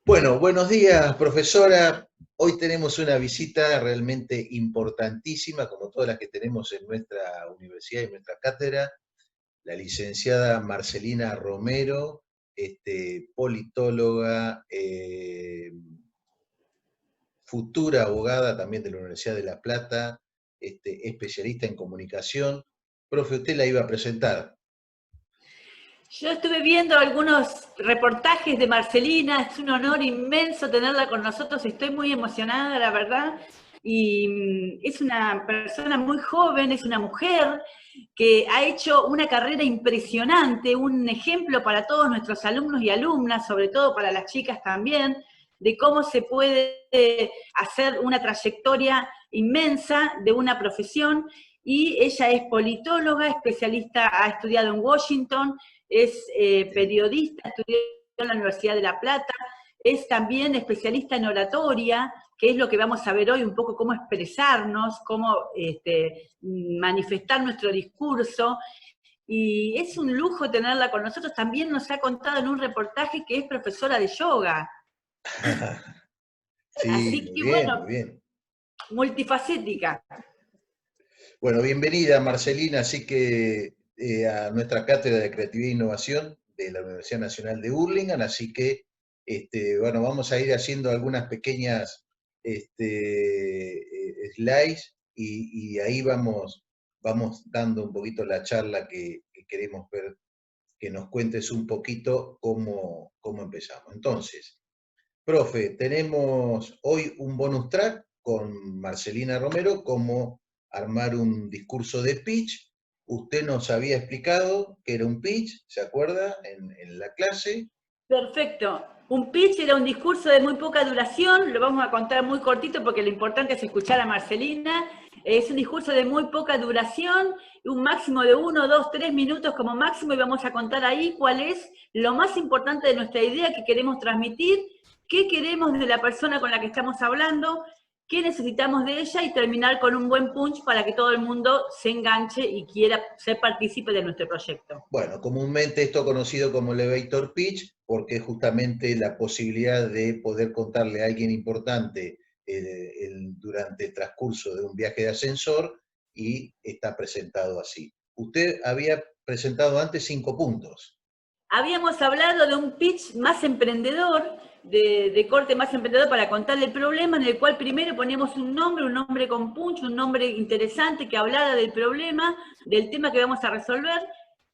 Bueno, buenos días, profesora. Hoy tenemos una visita realmente importantísima, como todas las que tenemos en nuestra universidad y en nuestra cátedra, la licenciada Marcelina Romero, politóloga, futura abogada también de la Universidad de La Plata, especialista en comunicación. Profe, usted la iba a presentar. Yo estuve viendo algunos reportajes de Marcelina, es un honor inmenso tenerla con nosotros, estoy muy emocionada, la verdad, y es una persona muy joven, es una mujer que ha hecho una carrera impresionante, un ejemplo para todos nuestros alumnos y alumnas, sobre todo para las chicas también, de cómo se puede hacer una trayectoria inmensa de una profesión, y ella es politóloga, especialista, ha estudiado en Washington, es periodista, estudió en la Universidad de La Plata, es también especialista en oratoria, que es lo que vamos a ver hoy, un poco cómo expresarnos, cómo manifestar nuestro discurso, y es un lujo tenerla con nosotros. También nos ha contado en un reportaje que es profesora de yoga. Sí, Así muy que bien, muy bueno, bien. multifacética. Bueno, bienvenida Marcelina, así que a nuestra cátedra de creatividad e innovación de la Universidad Nacional de Hurlingham, así que bueno, vamos a ir haciendo algunas pequeñas slides y ahí vamos dando un poquito la charla que queremos ver, que nos cuentes un poquito cómo empezamos. Entonces, profe, tenemos hoy un bonus track con Marcelina Romero, cómo armar un discurso de pitch. Usted nos había explicado que era un pitch, ¿se acuerda? En la clase. Perfecto. Un pitch era un discurso de muy poca duración, lo vamos a contar muy cortito porque lo importante es escuchar a Marcelina. Es un discurso de muy poca duración, un máximo de 1, 2, 3 minutos como máximo, y vamos a contar ahí cuál es lo más importante de nuestra idea que queremos transmitir, qué queremos de la persona con la que estamos hablando, qué necesitamos de ella, y terminar con un buen punch para que todo el mundo se enganche y quiera ser partícipe de nuestro proyecto. Bueno, comúnmente esto conocido como elevator pitch, porque es justamente la posibilidad de poder contarle a alguien importante durante el transcurso de un viaje de ascensor, y está presentado así. Usted había presentado antes 5 puntos. Habíamos hablado de un pitch más emprendedor, de corte más emprendedor, para contarle el problema, en el cual primero poníamos un nombre con punch, un nombre interesante que hablara del problema, del tema que vamos a resolver,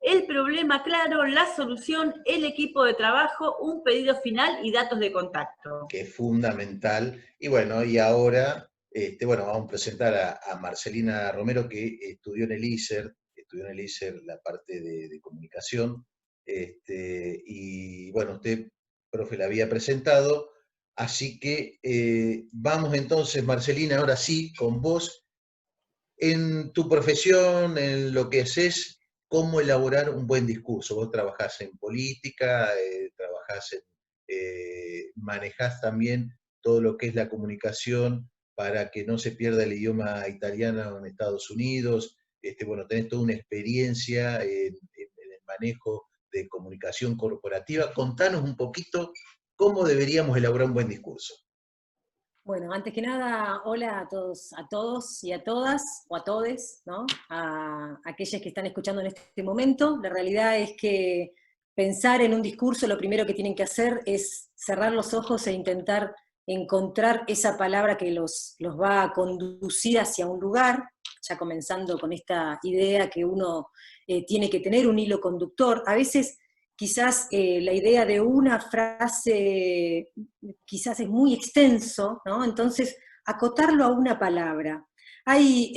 el problema claro, la solución, el equipo de trabajo, un pedido final y datos de contacto. Que es fundamental. Y bueno, y ahora, bueno, vamos a presentar a Marcelina Romero, que estudió en el ISER la parte de comunicación, y bueno, usted, profe, la había presentado, así que vamos entonces, Marcelina, ahora sí, con vos, en tu profesión, en lo que haces, cómo elaborar un buen discurso. Vos trabajás en política, manejás también todo lo que es la comunicación para que no se pierda el idioma italiano en Estados Unidos. Bueno, tenés toda una experiencia en el manejo de comunicación corporativa. Contanos un poquito cómo deberíamos elaborar un buen discurso. Bueno, antes que nada, hola a todos y a todas, o a todes, ¿no? A aquellas que están escuchando en este momento. La realidad es que pensar en un discurso, lo primero que tienen que hacer es cerrar los ojos e intentar encontrar esa palabra que los va a conducir hacia un lugar, ya comenzando con esta idea que uno tiene que tener un hilo conductor. A veces quizás la idea de una frase quizás es muy extenso, ¿no? Entonces, acotarlo a una palabra. Hay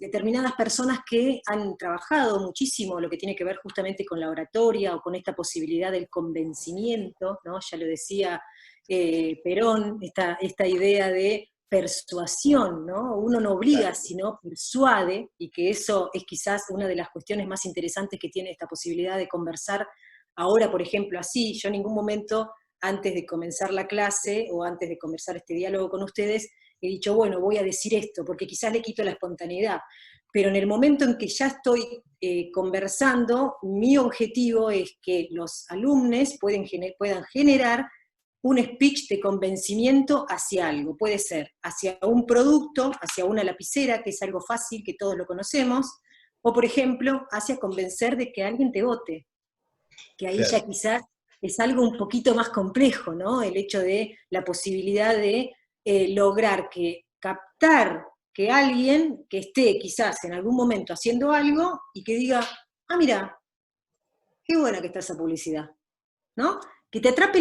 determinadas personas que han trabajado muchísimo lo que tiene que ver justamente con la oratoria o con esta posibilidad del convencimiento, ¿no? Ya lo decía Perón, esta idea de persuasión, ¿no? Uno no obliga, sino persuade, y que eso es quizás una de las cuestiones más interesantes que tiene esta posibilidad de conversar ahora, por ejemplo, así. Yo en ningún momento, antes de comenzar la clase, o antes de conversar este diálogo con ustedes, he dicho, bueno, voy a decir esto, porque quizás le quito la espontaneidad. Pero en el momento en que ya estoy conversando, mi objetivo es que los alumnos puedan generar un speech de convencimiento hacia algo. Puede ser hacia un producto, hacia una lapicera, que es algo fácil, que todos lo conocemos, o por ejemplo, hacia convencer de que alguien te vote, que ahí ya quizás es algo un poquito más complejo, ¿no? El hecho de la posibilidad de lograr captar que alguien que esté quizás en algún momento haciendo algo y que diga, ah, mira, qué buena que está esa publicidad, ¿no? Que te atrape,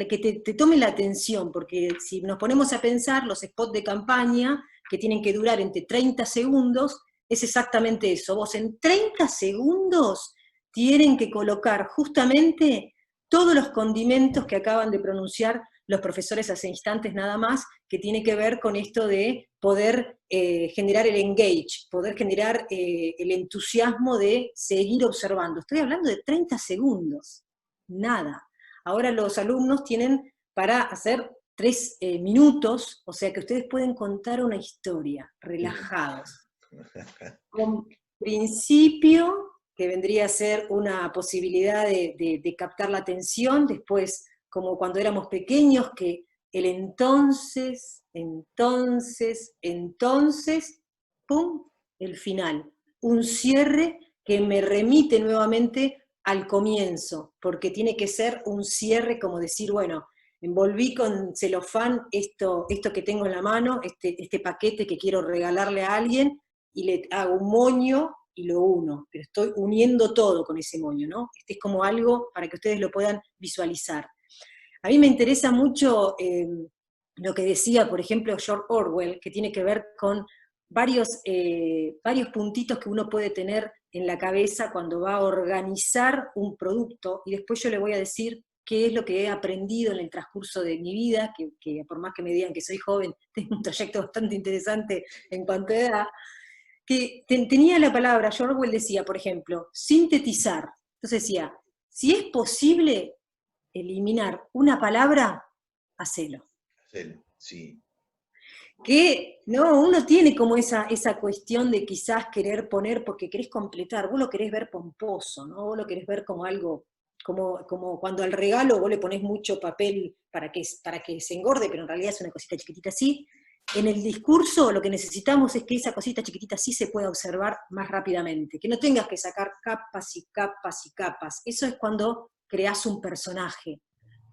que te tome la atención, porque si nos ponemos a pensar, los spots de campaña, que tienen que durar entre 30 segundos, es exactamente eso. Vos en 30 segundos tienen que colocar justamente todos los condimentos que acaban de pronunciar los profesores hace instantes nada más, que tiene que ver con esto de poder generar el engage, poder generar el entusiasmo de seguir observando. Estoy hablando de 30 segundos, nada. Ahora los alumnos tienen para hacer 3 minutos, o sea que ustedes pueden contar una historia, relajados. Con principio, que vendría a ser una posibilidad de captar la atención, después, como cuando éramos pequeños, que el entonces, ¡pum!, el final. Un cierre que me remite nuevamente al comienzo, porque tiene que ser un cierre como decir, bueno, envolví con celofán esto que tengo en la mano, este paquete que quiero regalarle a alguien, y le hago un moño y lo uno, pero estoy uniendo todo con ese moño, ¿no? Este es como algo para que ustedes lo puedan visualizar. A mí me interesa mucho lo que decía, por ejemplo, George Orwell, que tiene que ver con varios puntitos que uno puede tener en la cabeza cuando va a organizar un producto, y después yo le voy a decir qué es lo que he aprendido en el transcurso de mi vida, que por más que me digan que soy joven, tengo un trayecto bastante interesante en cuanto a edad, que tenía la palabra, George Orwell decía, por ejemplo, sintetizar. Entonces decía, si es posible eliminar una palabra, hacelo. Sí. Que no, uno tiene como esa cuestión de quizás querer poner porque querés completar, vos lo querés ver pomposo, ¿no? Vos lo querés ver como algo, como cuando al regalo vos le ponés mucho papel para que se engorde, pero en realidad es una cosita chiquitita así. En el discurso lo que necesitamos es que esa cosita chiquitita sí se pueda observar más rápidamente, que no tengas que sacar capas y capas y capas. Eso es cuando creás un personaje.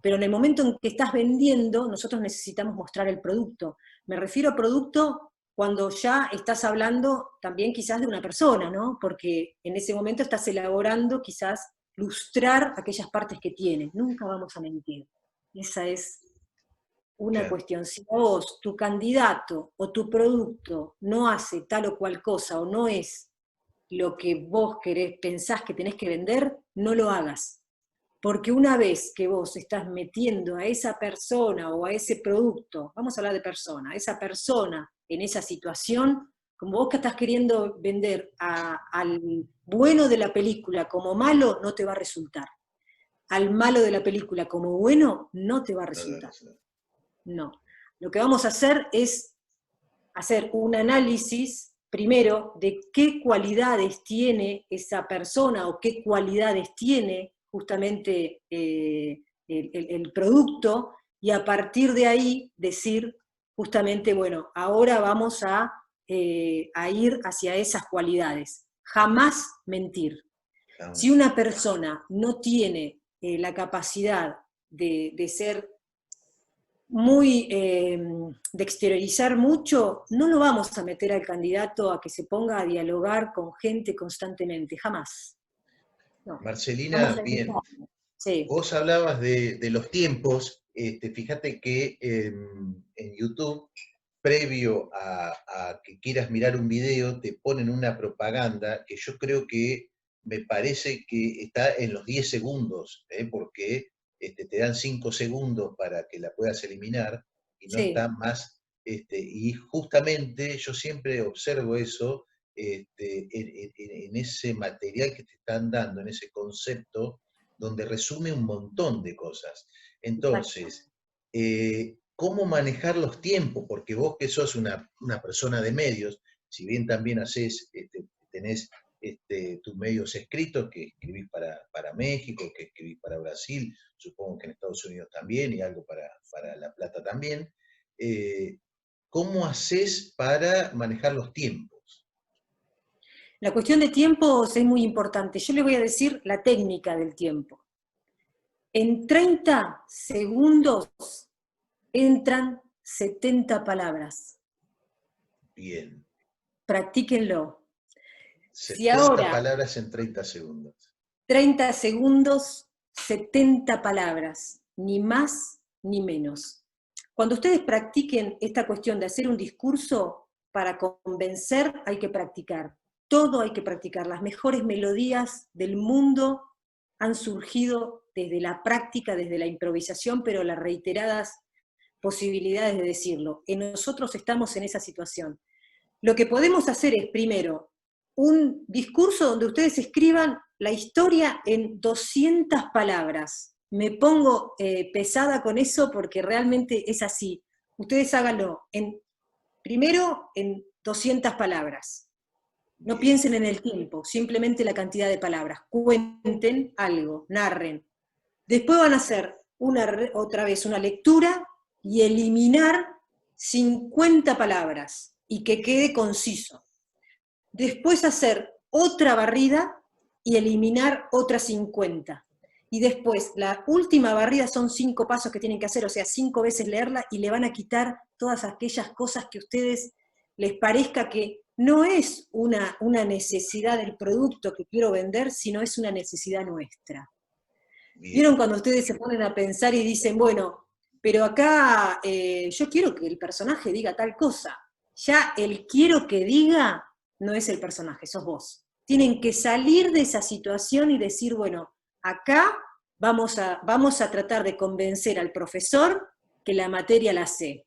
Pero en el momento en que estás vendiendo, nosotros necesitamos mostrar el producto. Me refiero a producto cuando ya estás hablando también quizás de una persona, ¿no? Porque en ese momento estás elaborando quizás lustrar aquellas partes que tiene. Nunca vamos a mentir. Esa es una cuestión. Si vos, tu candidato o tu producto no hace tal o cual cosa o no es lo que vos pensás que tenés que vender, no lo hagas. Porque una vez que vos estás metiendo a esa persona o a ese producto, vamos a hablar de persona, a esa persona en esa situación, como vos que estás queriendo vender al bueno de la película como malo, no te va a resultar. Al malo de la película como bueno, no te va a resultar. No. Lo que vamos a hacer es hacer un análisis, primero, de qué cualidades tiene esa persona o qué cualidades tiene justamente el producto, y a partir de ahí decir justamente, bueno, ahora vamos a ir hacia esas cualidades. Jamás mentir. Si una persona no tiene la capacidad de ser muy, de exteriorizar mucho, no lo vamos a meter al candidato a que se ponga a dialogar con gente constantemente, jamás. No. Marcelina, bien. Sí. Vos hablabas de los tiempos. Fíjate que en YouTube, previo a que quieras mirar un video, te ponen una propaganda que yo creo que me parece que está en los 10 segundos, porque te dan 5 segundos para que la puedas eliminar y no está más. Y justamente yo siempre observo eso en ese material que te están dando, en ese concepto, donde resume un montón de cosas. Entonces, ¿cómo manejar los tiempos? Porque vos que sos una persona de medios, si bien también tenés tus medios escritos, que escribís para México, que escribís para Brasil, supongo que en Estados Unidos también, y algo para La Plata también. ¿Cómo haces para manejar los tiempos? La cuestión de tiempos es muy importante. Yo le voy a decir la técnica del tiempo. En 30 segundos entran 70 palabras. Bien. Practíquenlo. 70 Si ahora, palabras en 30 segundos. 30 segundos, 70 palabras, ni más ni menos. Cuando ustedes practiquen esta cuestión de hacer un discurso, para convencer hay que practicar. Todo hay que practicar. Las mejores melodías del mundo han surgido desde la práctica, desde la improvisación, pero las reiteradas posibilidades de decirlo. En nosotros estamos en esa situación. Lo que podemos hacer es, primero, un discurso donde ustedes escriban la historia en 200 palabras. Me pongo pesada con eso porque realmente es así. Ustedes háganlo primero en 200 palabras. No piensen en el tiempo, simplemente la cantidad de palabras. Cuenten algo, narren. Después van a hacer otra vez una lectura y eliminar 50 palabras y que quede conciso. Después hacer otra barrida y eliminar otras 50. Y después, la última barrida son 5 pasos que tienen que hacer, o sea, 5 veces leerla y le van a quitar todas aquellas cosas que a ustedes les parezca que no es una necesidad del producto que quiero vender, sino es una necesidad nuestra. Bien. ¿Vieron cuando ustedes se ponen a pensar y dicen, bueno, pero acá yo quiero que el personaje diga tal cosa? Ya el quiero que diga no es el personaje, sos vos. Tienen que salir de esa situación y decir, bueno, acá vamos a tratar de convencer al profesor que la materia la sé.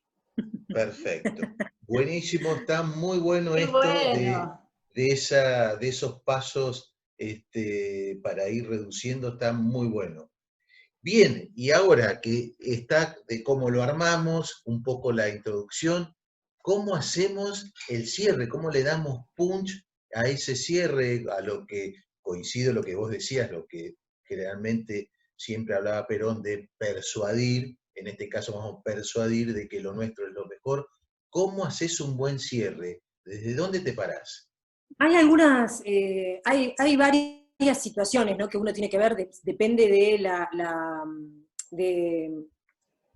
Perfecto. Buenísimo, está muy bueno Qué esto bueno. de esos pasos para ir reduciendo, está muy bueno. Bien, y ahora que está de cómo lo armamos, un poco la introducción, ¿cómo hacemos el cierre? ¿Cómo le damos punch a ese cierre? A lo que coincido lo que vos decías, lo que generalmente siempre hablaba Perón de persuadir, en este caso vamos a persuadir de que lo nuestro es lo mejor. ¿Cómo haces un buen cierre? ¿Desde dónde te parás? Hay algunas, hay varias situaciones, ¿no?, que uno tiene que ver, depende de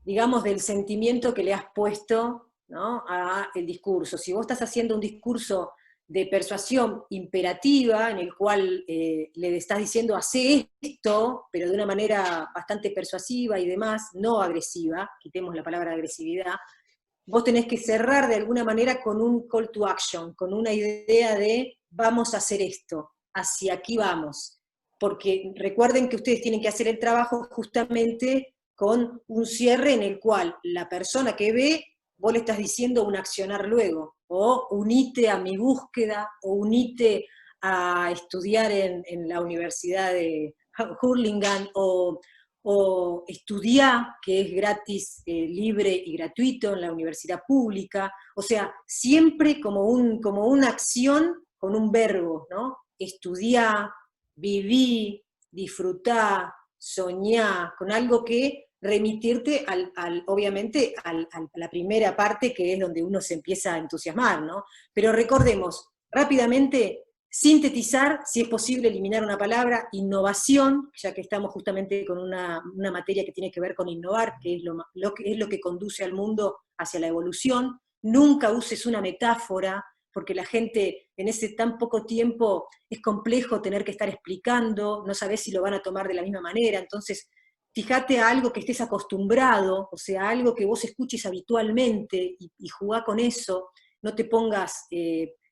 digamos, del sentimiento que le has puesto, ¿no?, a el discurso. Si vos estás haciendo un discurso de persuasión imperativa, en el cual le estás diciendo, hace esto, pero de una manera bastante persuasiva y demás, no agresiva, quitemos la palabra agresividad, vos tenés que cerrar de alguna manera con un call to action, con una idea de vamos a hacer esto, hacia aquí vamos. Porque recuerden que ustedes tienen que hacer el trabajo justamente con un cierre en el cual la persona que ve, vos le estás diciendo un accionar luego, o unite a mi búsqueda, o unite a estudiar en la Universidad de Hurlingham, o estudiar, que es gratis, libre y gratuito en la universidad pública, o sea, siempre como una acción con un verbo, ¿no? Estudiar, vivir, disfrutar, soñar, con algo que remitirte obviamente a la primera parte, que es donde uno se empieza a entusiasmar, ¿no? Pero recordemos, rápidamente, sintetizar, si es posible eliminar una palabra, innovación, ya que estamos justamente con una materia que tiene que ver con innovar, que es lo que conduce al mundo hacia la evolución. Nunca uses una metáfora, porque la gente en ese tan poco tiempo es complejo tener que estar explicando, no sabés si lo van a tomar de la misma manera, entonces fíjate a algo que estés acostumbrado, o sea, algo que vos escuches habitualmente y jugá con eso, no te pongas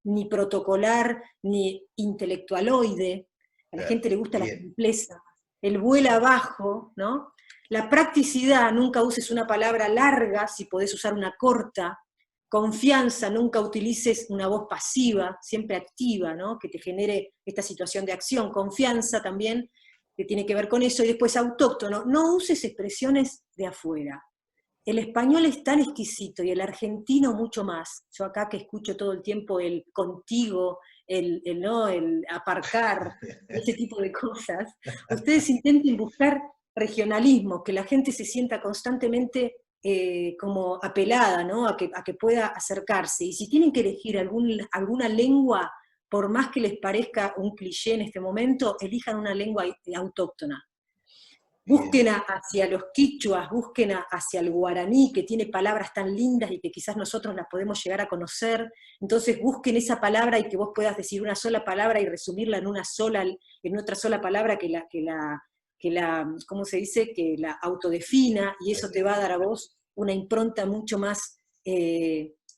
ni protocolar, ni intelectualoide, a la gente le gusta la simpleza, el vuela abajo, ¿no? La practicidad, nunca uses una palabra larga si podés usar una corta. Confianza, nunca utilices una voz pasiva, siempre activa, ¿no?, que te genere esta situación de acción. Confianza también, que tiene que ver con eso. Y después autóctono, no uses expresiones de afuera. el español es tan exquisito y el argentino mucho más. Yo acá que escucho todo el tiempo el contigo, ¿no? El aparcar, ese tipo de cosas, ustedes intenten buscar regionalismo, que la gente se sienta constantemente como apelada, ¿no? A que pueda acercarse. Y si tienen que elegir alguna lengua, por más que les parezca un cliché en este momento, elijan una lengua autóctona. Busquen hacia los quichuas, busquen hacia el guaraní, que tiene palabras tan lindas y que quizás nosotros las podemos llegar a conocer. Entonces busquen esa palabra y que vos puedas decir una sola palabra y resumirla en otra sola palabra que la, ¿cómo se dice? Que la autodefina, y eso te va a dar a vos una impronta mucho más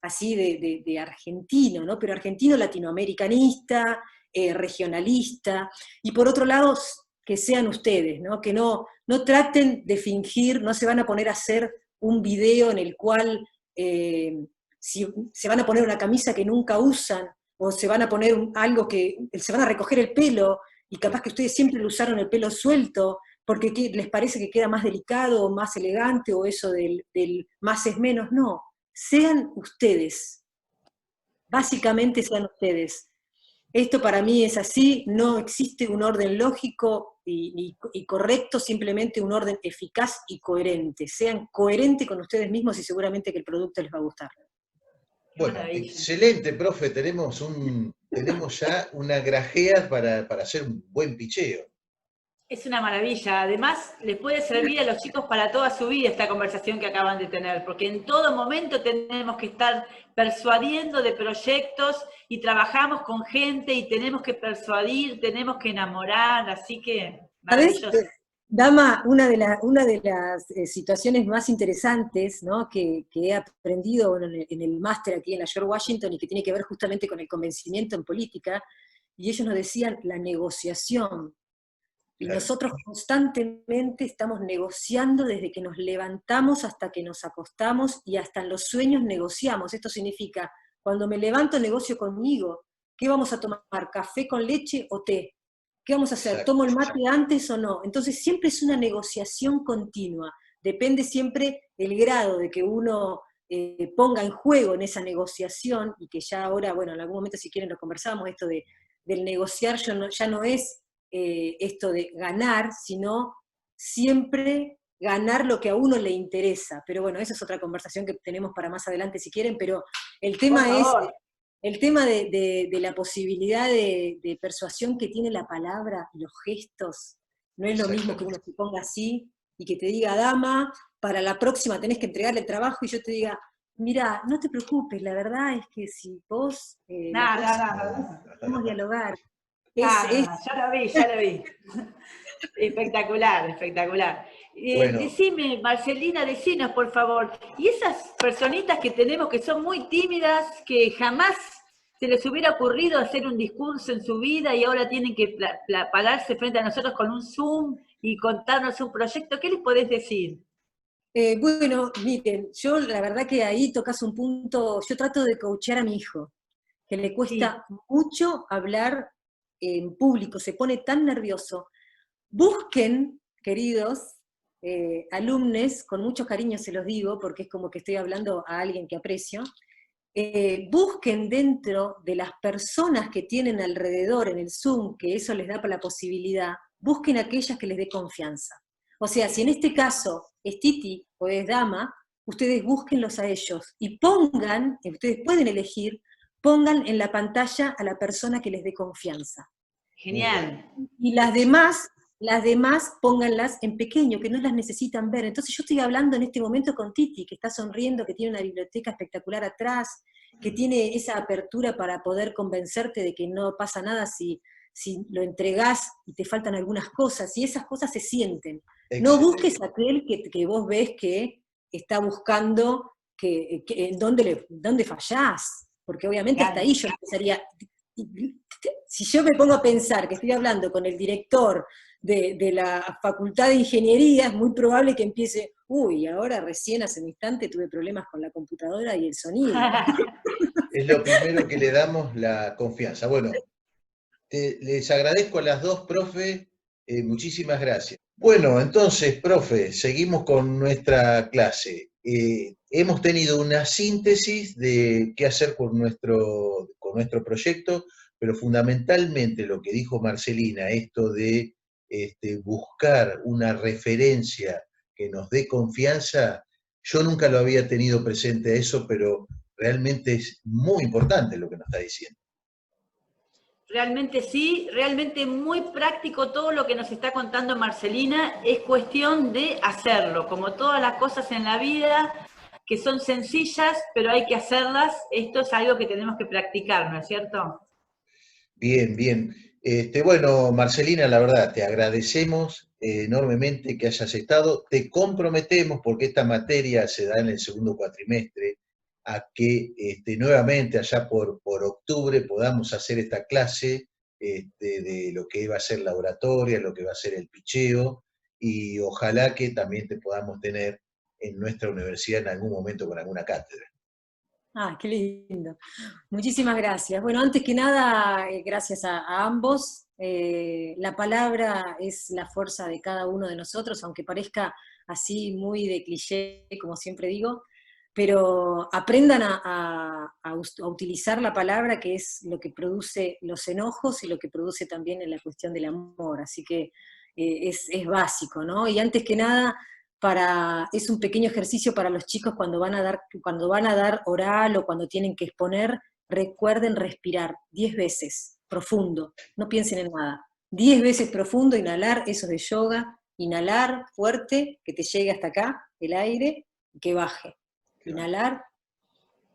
así de argentino, ¿no? Pero argentino latinoamericanista, regionalista, y por otro lado, que sean ustedes, ¿no? Que no traten de fingir, no se van a poner a hacer un video en el cual se van a poner una camisa que nunca usan, o se van a poner se van a recoger el pelo, y capaz que ustedes siempre lo usaron el pelo suelto, porque les parece que queda más delicado, o más elegante, o eso del más es menos. No, sean ustedes, básicamente sean ustedes. Esto para mí es así, no existe un orden lógico y correcto, simplemente un orden eficaz y coherente. Sean coherentes con ustedes mismos y seguramente que el producto les va a gustar. Bueno, excelente, profe, tenemos ya una grajea para hacer un buen picheo. Es una maravilla. Además, les puede servir a los chicos para toda su vida esta conversación que acaban de tener, porque en todo momento tenemos que estar persuadiendo de proyectos y trabajamos con gente y tenemos que persuadir, tenemos que enamorar, así que maravilloso. ¿Sabes, Dama, una de las situaciones más interesantes, ¿no? que he aprendido en el máster aquí en la George Washington y que tiene que ver justamente con el convencimiento en política, y ellos nos decían la negociación. Y claro, nosotros constantemente estamos negociando desde que nos levantamos hasta que nos acostamos, y hasta en los sueños negociamos. Esto significa, cuando me levanto negocio conmigo. ¿Qué vamos a tomar? ¿Café con leche o té? ¿Qué vamos a hacer? Exacto. ¿Tomo el mate antes o no? Entonces siempre es una negociación continua. Depende siempre el grado de que uno ponga en juego en esa negociación, y que ya ahora, bueno, en algún momento si quieren lo conversamos, esto del negociar ya no es esto de ganar, sino siempre ganar lo que a uno le interesa. Pero bueno, esa es otra conversación que tenemos para más adelante si quieren, pero el tema es el tema de la posibilidad de persuasión que tiene la palabra, los gestos. No es lo mismo que uno se ponga así y que te diga, dama, para la próxima tenés que entregarle el trabajo, y yo te diga, mira, no te preocupes, la verdad es que si vos podemos dialogar. Ya lo vi. Espectacular, espectacular. Bueno. Decime, Marcelina, decinos, por favor, y esas personitas que tenemos que son muy tímidas, que jamás se les hubiera ocurrido hacer un discurso en su vida y ahora tienen que pararse frente a nosotros con un Zoom y contarnos un proyecto, ¿qué les podés decir? Bueno, miren, yo la verdad que ahí tocas un punto. Yo trato de coachear a mi hijo, que le cuesta mucho hablar en público, se pone tan nervioso. Busquen, queridos alumnos, con mucho cariño se los digo, porque es como que estoy hablando a alguien que aprecio, busquen dentro de las personas que tienen alrededor en el Zoom, que eso les da la posibilidad, busquen aquellas que les dé confianza. O sea, si en este caso es Titi o es Dama, ustedes búsquenlos a ellos y pongan, ustedes pueden elegir, pongan en la pantalla a la persona que les dé confianza. Genial. Y las demás pónganlas en pequeño, que no las necesitan ver. Entonces yo estoy hablando en este momento con Titi, que está sonriendo, que tiene una biblioteca espectacular atrás, que tiene esa apertura para poder convencerte de que no pasa nada si lo entregás y te faltan algunas cosas, y esas cosas se sienten. Excelente. No busques a aquel que vos ves que está buscando dónde fallás, porque obviamente hasta ahí yo empezaría. Si yo me pongo a pensar que estoy hablando con el director de la Facultad de Ingeniería, es muy probable que empiece, ahora recién hace un instante tuve problemas con la computadora y el sonido. Es lo primero que le damos, la confianza. Bueno, les agradezco a las dos, profe, muchísimas gracias. Bueno, entonces, profe, seguimos con nuestra clase. hemos tenido una síntesis de qué hacer con nuestro proyecto, pero fundamentalmente lo que dijo Marcelina, esto de buscar una referencia que nos dé confianza, yo nunca lo había tenido presente a eso, pero realmente es muy importante lo que nos está diciendo. Realmente sí, realmente muy práctico todo lo que nos está contando Marcelina, es cuestión de hacerlo, como todas las cosas en la vida que son sencillas, pero hay que hacerlas, esto es algo que tenemos que practicar, ¿no es cierto? Bien, bien. Bueno, Marcelina, la verdad, te agradecemos enormemente que hayas estado. Te comprometemos, porque esta materia se da en el segundo cuatrimestre, a que nuevamente allá por octubre podamos hacer esta clase de lo que va a ser la oratoria, lo que va a ser el picheo, y ojalá que también te podamos tener en nuestra universidad en algún momento con alguna cátedra. Ah, qué lindo. Muchísimas gracias. Bueno, antes que nada, gracias a ambos. La palabra es la fuerza de cada uno de nosotros, aunque parezca así muy de cliché, como siempre digo, pero aprendan a utilizar la palabra, que es lo que produce los enojos y lo que produce también en la cuestión del amor. Así que es básico, ¿no? Y antes que nada, es un pequeño ejercicio para los chicos cuando van a dar oral o cuando tienen que exponer. Recuerden respirar 10 veces, profundo, no piensen en nada. 10 veces profundo, inhalar, eso es de yoga, inhalar fuerte, que te llegue hasta acá el aire, y que baje. Inhalar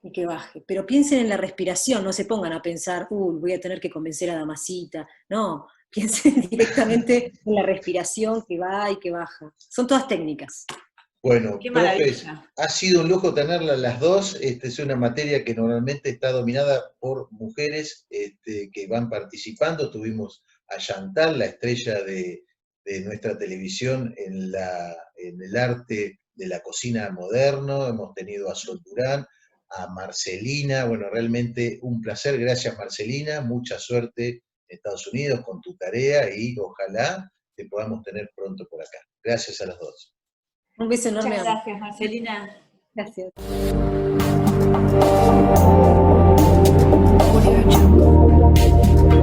y que baje. Pero piensen en la respiración, no se pongan a pensar, voy a tener que convencer a Damasita. No, piensen directamente en la respiración que va y que baja. Son todas técnicas. Bueno, Qué profes, maravilla. ha sido un lujo tenerlas las dos. Es una materia que normalmente está dominada por mujeres que van participando. Tuvimos a Chantal, la estrella de nuestra televisión en el arte de la cocina moderno. Hemos tenido a Sol Durán, a Marcelina. Bueno, realmente un placer. Gracias, Marcelina. Mucha suerte en Estados Unidos con tu tarea y ojalá te podamos tener pronto por acá. Gracias a los dos. Un beso enorme. Muchas gracias, Marcelina. Gracias. Audio Jungle.